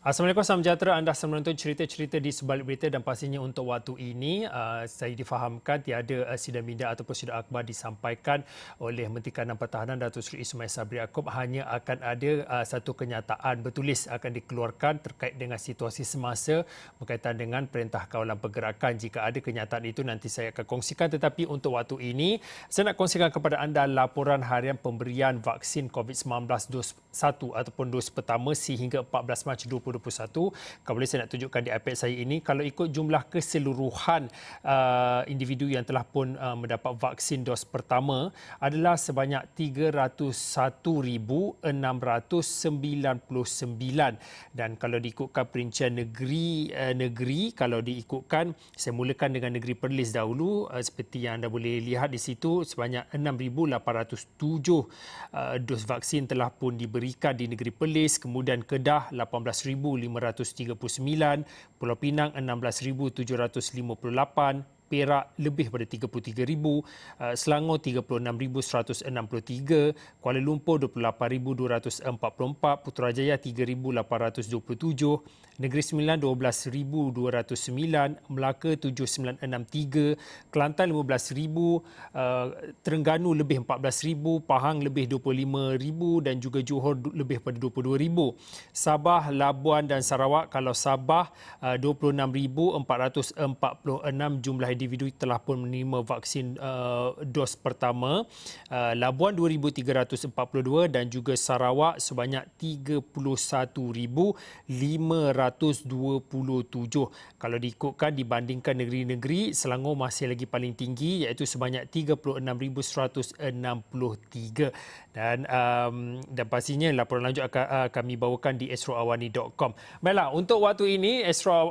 Assalamualaikum, salam sejahtera. Anda sedang menonton cerita-cerita di sebalik berita dan pastinya untuk waktu ini saya difahamkan tiada sidang minda ataupun sidang akhbar disampaikan oleh Menteri Kanan Pertahanan Datuk Seri Ismail Sabri Yaakob. Hanya akan ada satu kenyataan bertulis akan dikeluarkan terkait dengan situasi semasa berkaitan dengan Perintah Kawalan Pergerakan. Jika ada kenyataan itu nanti saya akan kongsikan, tetapi untuk waktu ini saya nak kongsikan kepada anda laporan harian pemberian vaksin COVID-19 dos 1 ataupun dos pertama sehingga 14 Mac 2021. Kalau boleh saya nak tunjukkan di iPad saya ini, kalau ikut jumlah keseluruhan individu yang telah pun mendapat vaksin dos pertama adalah sebanyak 301,699, dan kalau diikutkan perincian negeri kalau diikutkan, saya mulakan dengan negeri Perlis dahulu. Seperti yang anda boleh lihat di situ, sebanyak 6,807 dos vaksin telah pun diberikan di negeri Perlis. Kemudian Kedah 18,539, Pulau Pinang 16,758, Perak lebih pada 33,000, Selangor 36,163, Kuala Lumpur 28,244, Putrajaya 3,827, Negeri Sembilan 12,209, Melaka 7,963, Kelantan 15,000, Terengganu lebih 14,000, Pahang lebih 25,000 dan juga Johor lebih pada 22,000. Sabah, Labuan dan Sarawak, kalau Sabah 26,446 jumlah individu telah pun menerima vaksin dos pertama, Labuan 2,342 dan juga Sarawak sebanyak 31,527. Kalau diikutkan dibandingkan negeri-negeri, Selangor masih lagi paling tinggi iaitu sebanyak 36,163, dan pastinya laporan lanjut akan kami bawakan di astroawani.com. Baiklah, untuk waktu ini Astro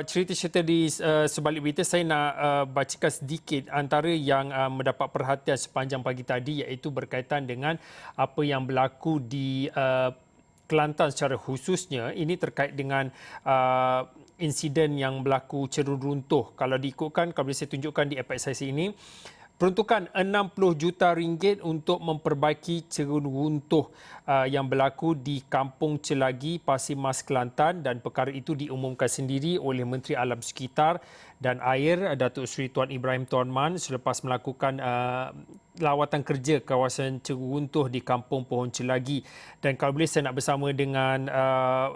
cerita-cerita di sebalik berita, saya nak bacakan sedikit antara yang mendapat perhatian sepanjang pagi tadi, iaitu berkaitan dengan apa yang berlaku di Kelantan secara khususnya. Ini terkait dengan insiden yang berlaku cerun runtuh. Kalau diikutkan, kalau boleh saya tunjukkan di iPad saya ini, peruntukan 60 juta ringgit untuk memperbaiki cerun runtuh yang berlaku di Kampung Celagi, Pasir Mas, Kelantan, dan perkara itu diumumkan sendiri oleh Menteri Alam Sekitar dan Air Datuk Seri Tuan Ibrahim Tuan Man selepas melakukan lawatan kerja kawasan cerun runtuh di Kampung Pohon Celagi. Dan kalau boleh saya nak bersama dengan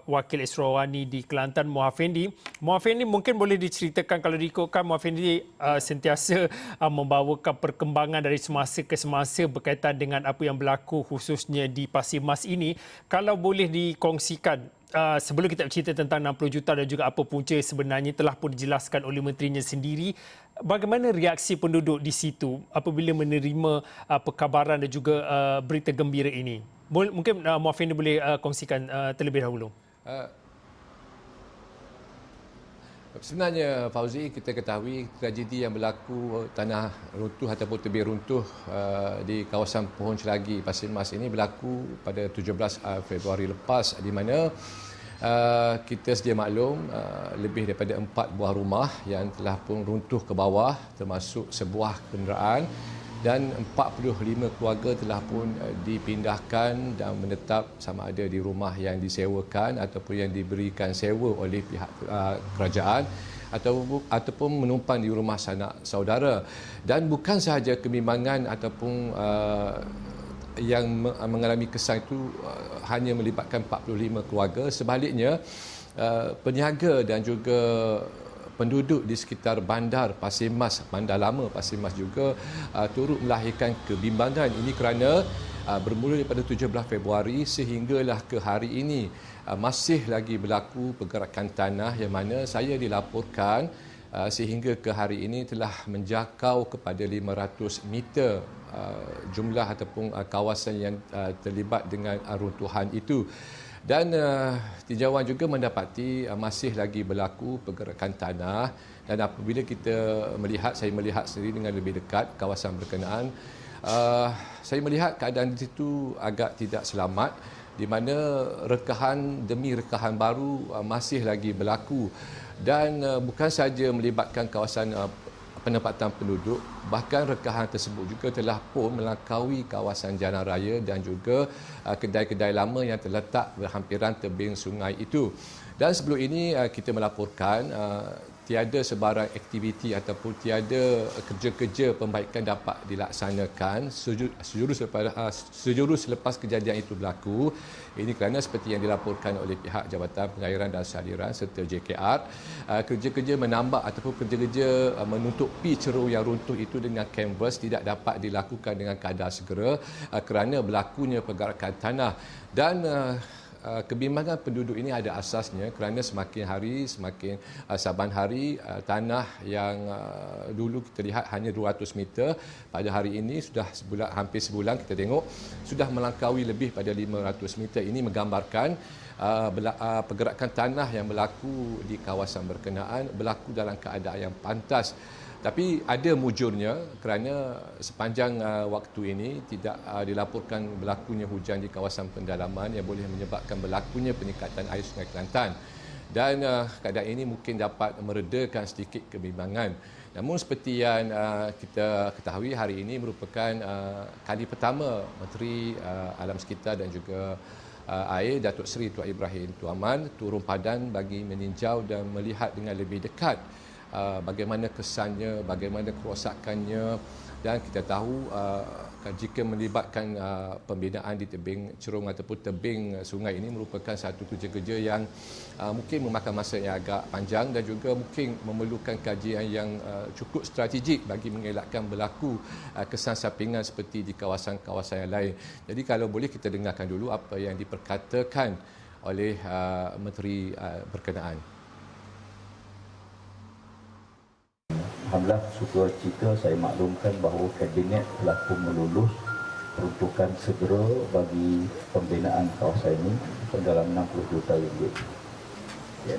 Wakil Astroawani di Kelantan, Muhammad Fendi. Muhammad Fendi, mungkin boleh diceritakan, kalau diikutkan Muhammad Fendi sentiasa membawakan perkembangan dari semasa ke semasa berkaitan dengan apa yang berlaku khususnya di Pasir Mas ini. Kalau boleh dikongsikan, sebelum kita bercerita tentang 60 juta dan juga apa punca sebenarnya telah pun dijelaskan oleh menterinya sendiri, bagaimana reaksi penduduk di situ apabila menerima perkabaran dan juga berita gembira ini? Mungkin Muhammad Fendi boleh kongsikan terlebih dahulu. Sebenarnya Fauzi, kita ketahui tragedi yang berlaku tanah runtuh ataupun tebing runtuh di kawasan Pohon Celagi, Pasir Mas ini berlaku pada 17 Februari lepas, di mana kita sedia maklum lebih daripada 4 buah rumah yang telah pun runtuh ke bawah, termasuk sebuah kenderaan, dan 45 keluarga telah pun dipindahkan dan menetap sama ada di rumah yang disewakan ataupun yang diberikan sewa oleh pihak kerajaan ataupun menumpang di rumah sanak saudara. Dan bukan sahaja kebimbangan ataupun yang mengalami kesan itu hanya melibatkan 45 keluarga, sebaliknya peniaga dan juga penduduk di sekitar bandar Pasir Mas, bandar lama Pasir Mas juga turut melahirkan kebimbangan. Ini kerana bermula daripada 17 Februari sehinggalah ke hari ini masih lagi berlaku pergerakan tanah yang mana saya dilaporkan sehingga ke hari ini telah menjakau kepada 500 meter jumlah ataupun kawasan yang terlibat dengan runtuhan itu. Dan tinjauan juga mendapati masih lagi berlaku pergerakan tanah, dan apabila kita melihat, saya melihat sendiri dengan lebih dekat kawasan berkenaan, saya melihat keadaan di situ agak tidak selamat, di mana rekahan demi rekahan baru masih lagi berlaku, dan bukan sahaja melibatkan kawasan penempatan penduduk, bahkan rekahan tersebut juga telah pun melangkaui kawasan jalan raya dan juga kedai-kedai lama yang terletak berhampiran tebing sungai itu. Dan sebelum ini kita melaporkan tiada sebarang aktiviti ataupun tiada kerja-kerja pembaikan dapat dilaksanakan sejurus selepas kejadian itu berlaku. Ini kerana seperti yang dilaporkan oleh pihak Jabatan Pengairan dan Saliran serta JKR, kerja-kerja menambah ataupun kerja-kerja menutupi ceruk yang runtuh itu dengan kanvas tidak dapat dilakukan dengan kadar segera kerana berlakunya pergerakan tanah. Dan kebimbangan penduduk ini ada asasnya kerana semakin hari, semakin saban hari tanah yang dulu kita lihat hanya 200 meter, pada hari ini sudah hampir sebulan kita tengok sudah melangkaui lebih pada 500 meter. Ini menggambarkan pergerakan tanah yang berlaku di kawasan berkenaan berlaku dalam keadaan yang pantas. Tapi ada mujurnya kerana sepanjang waktu ini tidak dilaporkan berlakunya hujan di kawasan pendalaman yang boleh menyebabkan berlakunya peningkatan air Sungai Kelantan. Dan keadaan ini mungkin dapat meredakan sedikit kebimbangan. Namun seperti yang kita ketahui, hari ini merupakan kali pertama Menteri Alam Sekitar dan juga Air Datuk Seri Tuan Ibrahim Tuaman turun padan bagi meninjau dan melihat dengan lebih dekat bagaimana kesannya, bagaimana kerosakannya. Dan kita tahu jika melibatkan pembinaan di tebing cerung ataupun tebing sungai ini merupakan satu kerja-kerja yang mungkin memakan masa yang agak panjang dan juga mungkin memerlukan kajian yang cukup strategik bagi mengelakkan berlaku kesan sampingan seperti di kawasan-kawasan yang lain. Jadi kalau boleh kita dengarkan dulu apa yang diperkatakan oleh Menteri berkenaan. Alhamdulillah, sukacita saya maklumkan bahawa Kabinet telah pun melulus peruntukan segera bagi pembinaan kawasan ini dalam 60 juta ringgit. Ya.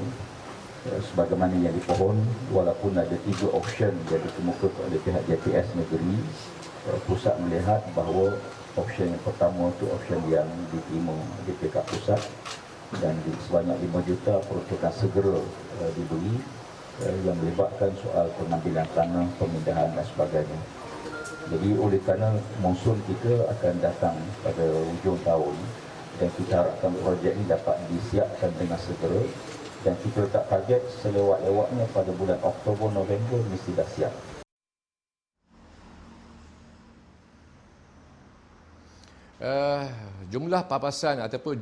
Sebagaimana yang dipohon, walaupun ada 3 option yang dikemukakan oleh pihak JPS negeri, pusat melihat bahawa option yang pertama itu option yang diterima di pihak pusat dan sebanyak 5 juta peruntukan segera diberi yang melibatkan soal pengambilan tanah, pemindahan dan sebagainya. Jadi oleh kerana monsun kita akan datang pada hujung tahun dan kita harapkan projek ini dapat disiapkan dengan segera dan kita letak target selewat-lewatnya pada bulan Oktober, November mesti dah siap. Jumlah papasan ataupun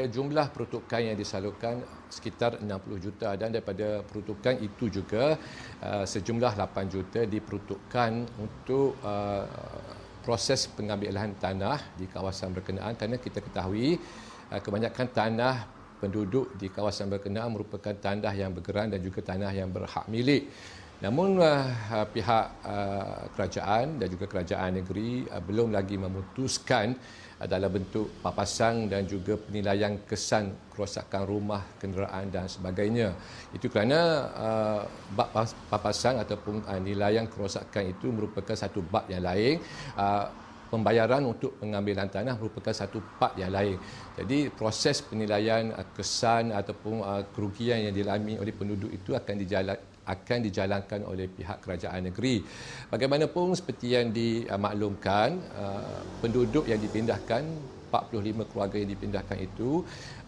jumlah peruntukan yang disalurkan sekitar 60 juta dan daripada peruntukan itu juga sejumlah 8 juta diperuntukkan untuk proses pengambilan tanah di kawasan berkenaan kerana kita ketahui kebanyakan tanah penduduk di kawasan berkenaan merupakan tanah yang bergeran dan juga tanah yang berhak milik. Namun pihak kerajaan dan juga kerajaan negeri belum lagi memutuskan dalam bentuk papasan dan juga penilaian kesan kerosakan rumah, kenderaan dan sebagainya. Itu kerana bab papasan ataupun nilaian kerosakan itu merupakan satu bab yang lain. Pembayaran untuk pengambilan tanah merupakan satu part yang lain. Jadi proses penilaian kesan ataupun kerugian yang dialami oleh penduduk itu akan dijalankan oleh pihak kerajaan negeri. Bagaimanapun seperti yang dimaklumkan, penduduk yang dipindahkan, 45 keluarga yang dipindahkan itu,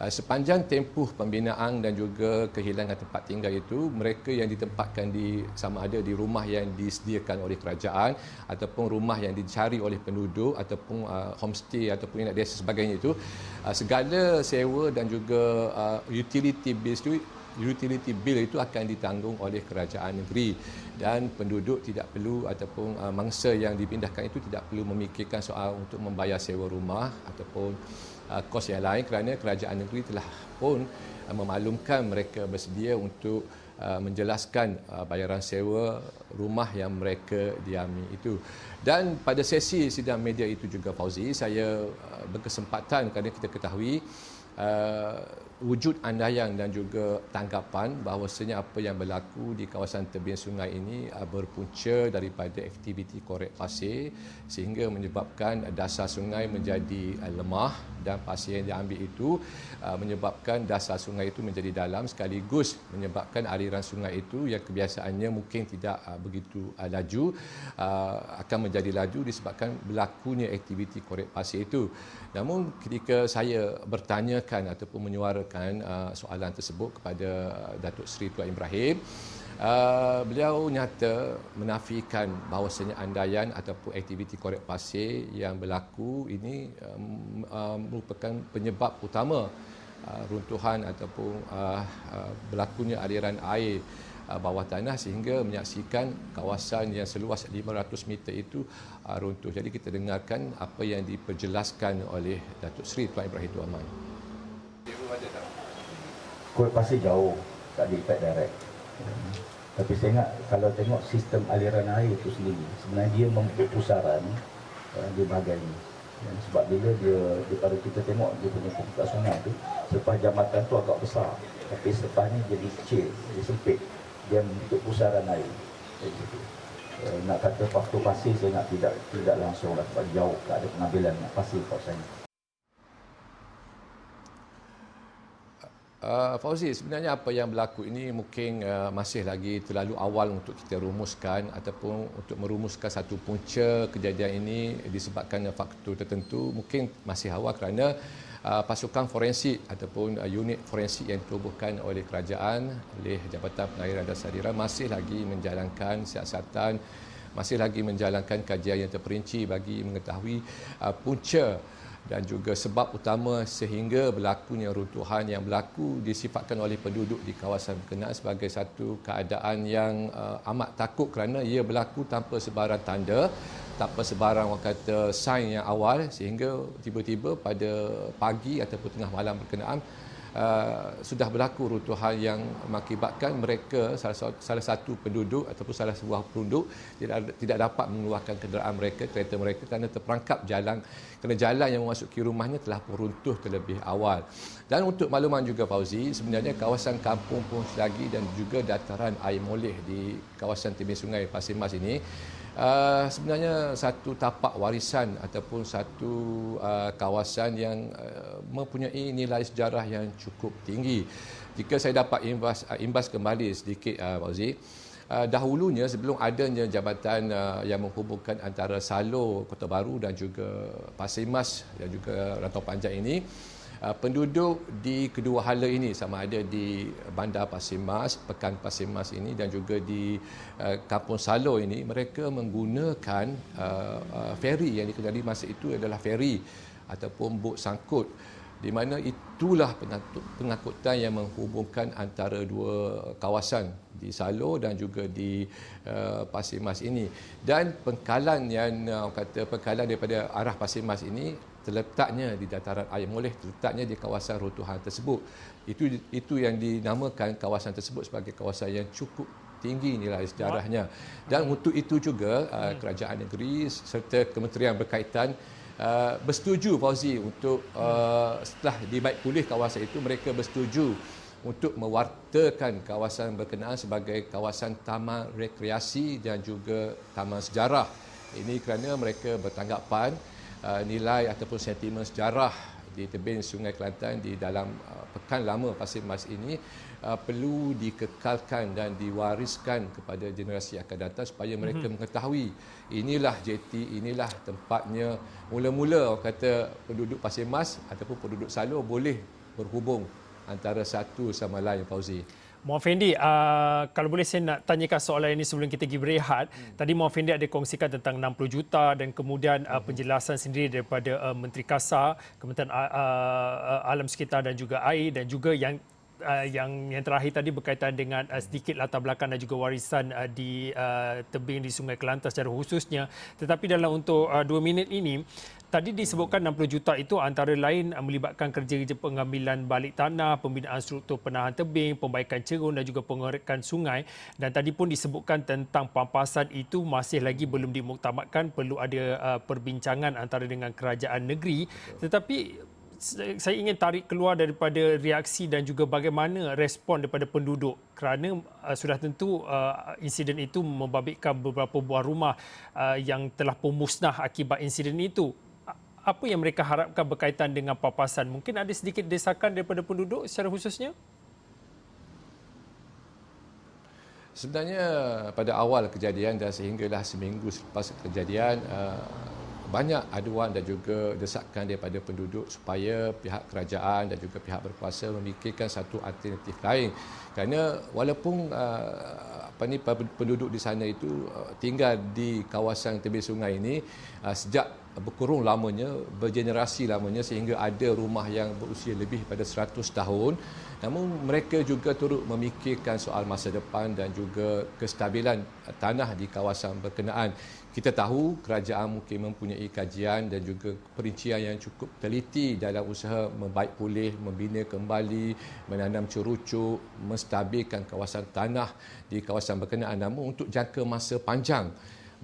sepanjang tempoh pembinaan dan juga kehilangan tempat tinggal itu, mereka yang ditempatkan sama ada di rumah yang disediakan oleh kerajaan ataupun rumah yang dicari oleh penduduk ataupun homestay ataupun inap desa sebagainya itu, segala sewa dan juga utility bill itu akan ditanggung oleh kerajaan negeri dan penduduk tidak perlu ataupun mangsa yang dipindahkan itu tidak perlu memikirkan soal untuk membayar sewa rumah ataupun kos yang lain kerana kerajaan negeri telah pun memaklumkan mereka bersedia untuk menjelaskan bayaran sewa rumah yang mereka diami itu. Dan pada sesi sidang media itu juga, Fauzi, saya berkesempatan kerana kita ketahui wujud andaian dan juga tanggapan bahawasanya apa yang berlaku di kawasan tebing sungai ini berpunca daripada aktiviti korek pasir sehingga menyebabkan dasar sungai menjadi lemah dan pasir yang diambil itu menyebabkan dasar sungai itu menjadi dalam sekaligus menyebabkan aliran sungai itu yang kebiasaannya mungkin tidak begitu laju akan menjadi laju disebabkan berlakunya aktiviti korek pasir itu. Namun ketika saya bertanyakan ataupun menyuarakan mengajukan soalan tersebut kepada Datuk Seri Tuan Ibrahim, beliau nyata menafikan bahawasanya andaian ataupun aktiviti korek pasir yang berlaku ini merupakan penyebab utama runtuhan ataupun berlakunya aliran air bawah tanah sehingga menyaksikan kawasan yang seluas 500 meter itu runtuh. Jadi kita dengarkan apa yang diperjelaskan oleh Datuk Seri Tuan Ibrahim Tuan Man. Korek pasir jauh, tak ada impact direct. Tapi saya ingat kalau tengok sistem aliran air itu sendiri, sebenarnya dia membuat pusaran di bahagian ini. Sebab bila kalau kita tengok dia punya permukaan sungai tu, sepah jambatan tu agak besar, tapi sepah ni jadi kecil, jadi sempit. Dia membentuk pusaran air. Jadi, nak kata faktor pasir saya nak tidak langsung lah, sebab jauh tak ada pengambilan pasir kawasan ini. Fauzi, sebenarnya apa yang berlaku ini mungkin masih lagi terlalu awal untuk kita rumuskan ataupun untuk merumuskan satu punca kejadian ini disebabkan faktor tertentu. Mungkin masih awal kerana pasukan forensik ataupun unit forensik yang ditubuhkan oleh kerajaan, oleh Jabatan Pengairan dan Saliran masih lagi menjalankan siasatan, masih lagi menjalankan kajian yang terperinci bagi mengetahui punca dan juga sebab utama sehingga berlakunya runtuhan yang berlaku disifatkan oleh penduduk di kawasan berkenaan sebagai satu keadaan yang amat takut kerana ia berlaku tanpa sebarang tanda, tanpa sebarang orang kata sign yang awal sehingga tiba-tiba pada pagi ataupun tengah malam berkenaan sudah berlaku runtuhan yang mengakibatkan mereka salah satu penduduk ataupun salah sebuah penduduk tidak dapat mengeluarkan kenderaan mereka, kereta mereka kerana terperangkap kerana jalan yang memasuki rumahnya telah pun runtuh terlebih awal. Dan untuk makluman juga Fauzi, sebenarnya kawasan Kampung Pohon Selagi dan juga dataran air moleh di kawasan tebing sungai Pasir Mas ini sebenarnya satu tapak warisan ataupun satu kawasan yang mempunyai nilai sejarah yang cukup tinggi. Jika saya dapat imbas kembali sedikit Fauzi, dahulunya sebelum adanya jabatan yang menghubungkan antara Salo, Kota Baru dan juga Pasir Mas dan juga Rantau Panjang ini, penduduk di kedua hala ini sama ada di Bandar Pasir Mas, Pekan Pasir Mas ini dan juga di Kampung Salo ini, mereka menggunakan feri yang dikenali masa itu adalah feri ataupun bot sangkut, di mana itulah pengangkutan yang menghubungkan antara dua kawasan di Salo dan juga di Pasir Mas ini. Dan pengkalan yang pengkalan daripada arah Pasir Mas ini terletaknya di dataran air moleh, terletaknya di kawasan runtuhan tersebut. Itu yang dinamakan kawasan tersebut sebagai kawasan yang cukup tinggi nilai sejarahnya. Dan untuk itu juga kerajaan negeri serta kementerian berkaitan bersetuju Fauzi untuk setelah dibaik pulih kawasan itu, mereka bersetuju untuk mewartakan kawasan berkenaan sebagai kawasan taman rekreasi dan juga taman sejarah. Ini kerana mereka bertanggapan nilai ataupun sentimen sejarah di tebing Sungai Kelantan di dalam Pekan Lama Pasir Mas ini perlu dikekalkan dan diwariskan kepada generasi akan datang supaya mereka mengetahui inilah jeti, inilah tempatnya mula-mula orang kata penduduk Pasir Mas ataupun penduduk Salo boleh berhubung antara satu sama lain Fauzi. Muhammad Fendi, kalau boleh saya nak tanyakan soalan ini sebelum kita pergi berehat. Tadi Muhammad Fendi ada kongsikan tentang 60 juta dan kemudian penjelasan sendiri daripada Menteri Kasar, Kementerian Alam Sekitar dan juga Air, dan juga yang terakhir tadi berkaitan dengan sedikit latar belakang dan juga warisan di tebing di Sungai Kelantan secara khususnya. Tetapi dalam untuk 2 minit ini, tadi disebutkan 60 juta itu antara lain melibatkan kerja-kerja pengambilan balik tanah, pembinaan struktur penahan tebing, perbaikan cerun dan juga pengerekan sungai. Dan tadi pun disebutkan tentang pampasan itu masih lagi belum dimuktamadkan, perlu ada perbincangan antara dengan kerajaan negeri. Tetapi saya ingin tarik keluar daripada reaksi dan juga bagaimana respon daripada penduduk, kerana sudah tentu insiden itu membabitkan beberapa buah rumah yang telah pun musnah akibat insiden itu. Apa yang mereka harapkan berkaitan dengan papasan? Mungkin ada sedikit desakan daripada penduduk secara khususnya? Sebenarnya pada awal kejadian dan sehinggalah seminggu selepas kejadian, banyak aduan dan juga desakan daripada penduduk supaya pihak kerajaan dan juga pihak berkuasa memikirkan satu alternatif lain. Kerana walaupun penduduk di sana itu tinggal di kawasan tepi sungai ini sejak berkurung lamanya, bergenerasi lamanya sehingga ada rumah yang berusia lebih pada 100 tahun. Namun mereka juga turut memikirkan soal masa depan dan juga kestabilan tanah di kawasan berkenaan. Kita tahu kerajaan mungkin mempunyai kajian dan juga perincian yang cukup teliti dalam usaha membaik pulih, membina kembali, menanam cerucuk, menstabilkan kawasan tanah di kawasan berkenaan. Namun untuk jangka masa panjang,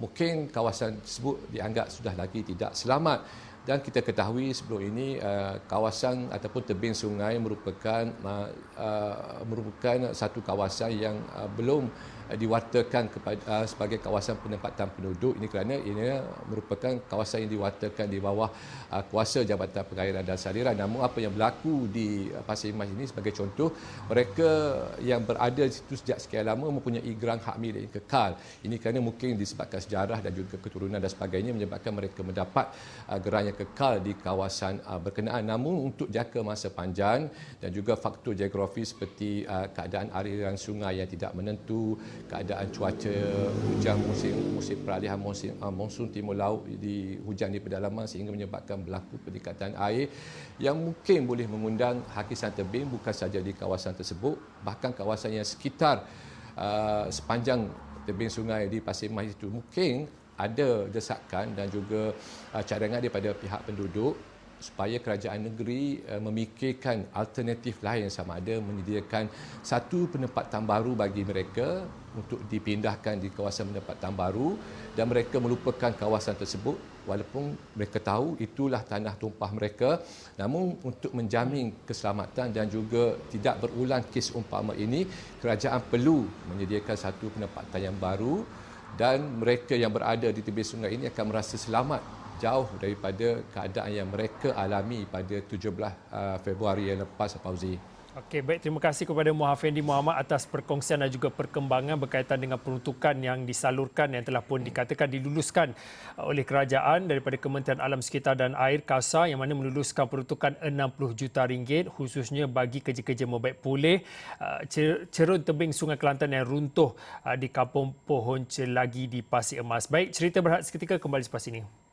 mungkin kawasan tersebut dianggap sudah lagi tidak selamat. Dan kita ketahui sebelum ini kawasan ataupun tebing sungai merupakan satu kawasan yang belum diwartakan sebagai kawasan penempatan penduduk. Ini kerana ini merupakan kawasan yang diwartakan di bawah kuasa Jabatan Pengairan dan Saliran. Namun apa yang berlaku di Pasir Mas ini sebagai contoh, mereka yang berada di situ sejak sekian lama mempunyai gerang hak milik yang kekal. Ini kerana mungkin disebabkan sejarah dan juga keturunan dan sebagainya menyebabkan mereka mendapat gerang yang kekal di kawasan berkenaan. Namun untuk jangka masa panjang dan juga faktor geografi seperti keadaan aliran sungai yang tidak menentu, keadaan cuaca hujan musim peralihan monsun timur laut di hujan di pedalaman sehingga menyebabkan berlaku peningkatan air yang mungkin boleh mengundang hakisan tebing bukan sahaja di kawasan tersebut, bahkan kawasan yang sekitar sepanjang tebing sungai di Pasir Mas itu. Mungkin ada desakan dan juga cadangan daripada pihak penduduk supaya kerajaan negeri memikirkan alternatif lain, sama ada menyediakan satu penempatan baru bagi mereka untuk dipindahkan di kawasan penempatan baru dan mereka melupakan kawasan tersebut walaupun mereka tahu itulah tanah tumpah mereka. Namun untuk menjamin keselamatan dan juga tidak berulang kes umpama ini, kerajaan perlu menyediakan satu penempatan yang baru dan mereka yang berada di tepi sungai ini akan merasa selamat jauh daripada keadaan yang mereka alami pada 17 Februari yang lepas, Fauzi. Okey, baik, terima kasih kepada Muhafendi Muhammad atas perkongsian dan juga perkembangan berkaitan dengan peruntukan yang disalurkan yang telah pun dikatakan diluluskan oleh kerajaan daripada Kementerian Alam Sekitar dan Air KASA yang mana meluluskan peruntukan 60 juta ringgit khususnya bagi kerja-kerja membaik pulih cerun tebing Sungai Kelantan yang runtuh di Kampung Pohon Celagi di Pasir Emas. Baik, cerita berhad seketika kembali selepas ini.